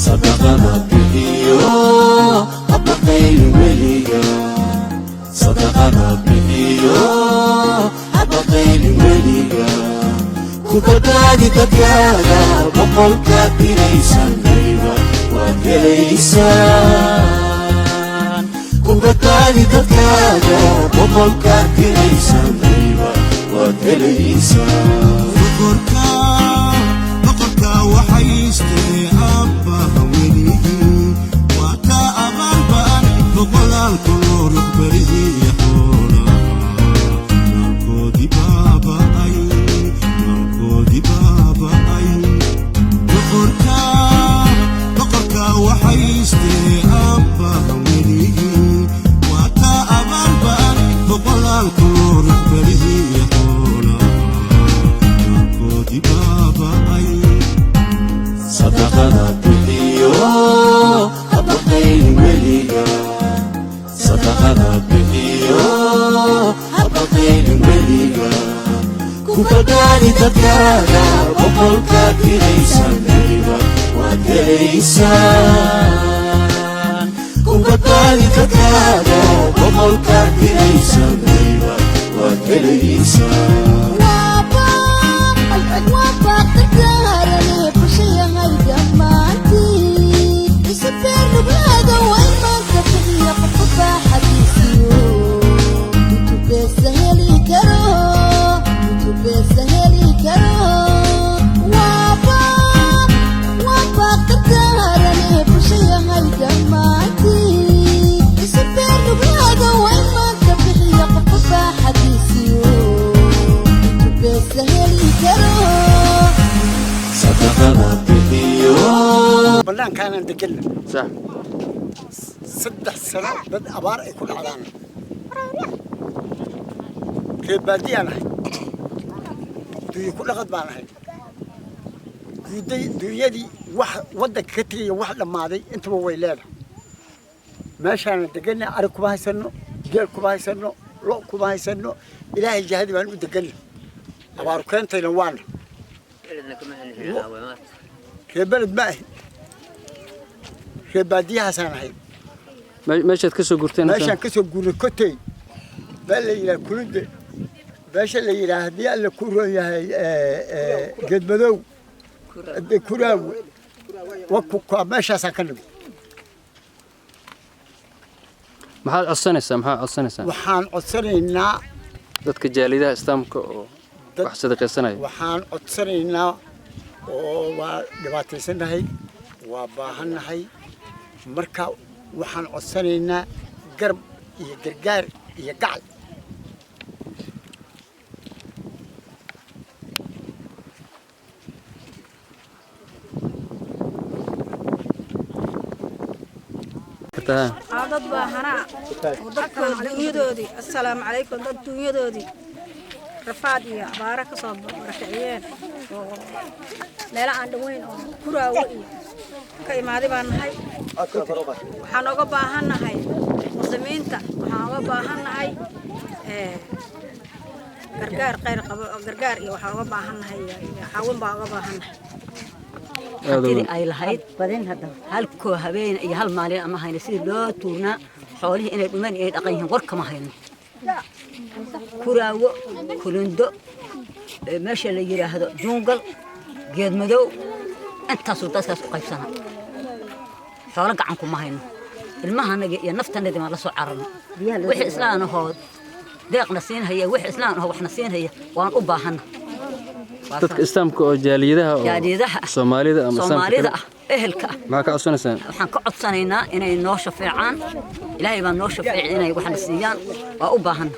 صدقنا بحيو أبقيل وليا صدقنا بحيو أبقيل وليا كبداني تكالا بقول كابيريسان ليبا وكليسان كبداني تكالا بقول كابيريسان ليبا وكليسان بقركا وحيستي أبا وليدي وأتا أبان بان بقول الكلور بريدي يحولا نالكودي بابا أي نالكودي بابا أي بقركا وحيستي أبا وليدي وأتا أبان بان بقول الكلور بريدي يحولا صدقنا بحيو أبقيل وليا صدقنا بحيو أبقيل وليا كبداني تكالا بقول كابيريسان ليبا وكليسان كبداني تكالا بقول كابيريسان ليبا وكليسان بلان كان ندقلنا صح 6 سنة بد أبار يكون عدانا كيف بدي أنا دوي كل غد بانا هاي دوي يدي واحد ودك كتري واحد لما هذي أنت وويلانا ماشي أنا ندقلنا أركب هاي سنو جيركب هاي سنو لوكب هاي سنو إلهي جهدي بان ندقلنا أبار كنت ينوانا كيف بلد ماهي كيف بديها سنة هاي ماشي كسو قرتين ماشي كسو قرن كتي بل كل باش اللي يراه دي اللي كورو يا قد بدو كوراو وكو ماشي سكن maxaad codsanaysaa waxaan codsanaynaa dadka jaalidaha islaamka oo wax sadaqaysanaya waxaan codsanaynaa oo waa dhibaataysanahay waa baahanahay marka waxaan codsanaynaa garab iyo gargaar iyo gacal dad baahana dadka dunyadooda assalaamu calaykum dad dunyadooda rafaad iyo abaara ka soo barakaciyeen oo meel aan dhaweyn oo kuraawo iyo ka imaaday baan nahay waxaan uga baahanahay muslimiinta waxaan uga baahanahay gargaar khayr qabo gargaar iyo waxaan uga baahanahay caawin baan uga baahanahay hadii ay lahayd badin hada halkoo habeen iyo hal maalin ama hayna si loo tuuna xoolihi inay dhumaan ay dhaqan yihiin war kama hayno kuraawo kulundo meesha la yiraahdo jungal geed madow intaas oo dadkaas u qaybsana xoolo gacan kuma hayno ilmahanaga iyo naftanada ma la soo cararno wixii islaan ahood deeqna siin haya wixii islaan ahood waxna siin haya waan u baahana dadka islaamka oo jaalidaha Soomaalida ama Soomaalida ehelka ma ka codsanaysaan waxaan ka codsanaynaa inay noo shafeecaan ilaahay baan noo shafeecay inay waxna siiyaan waa u baahan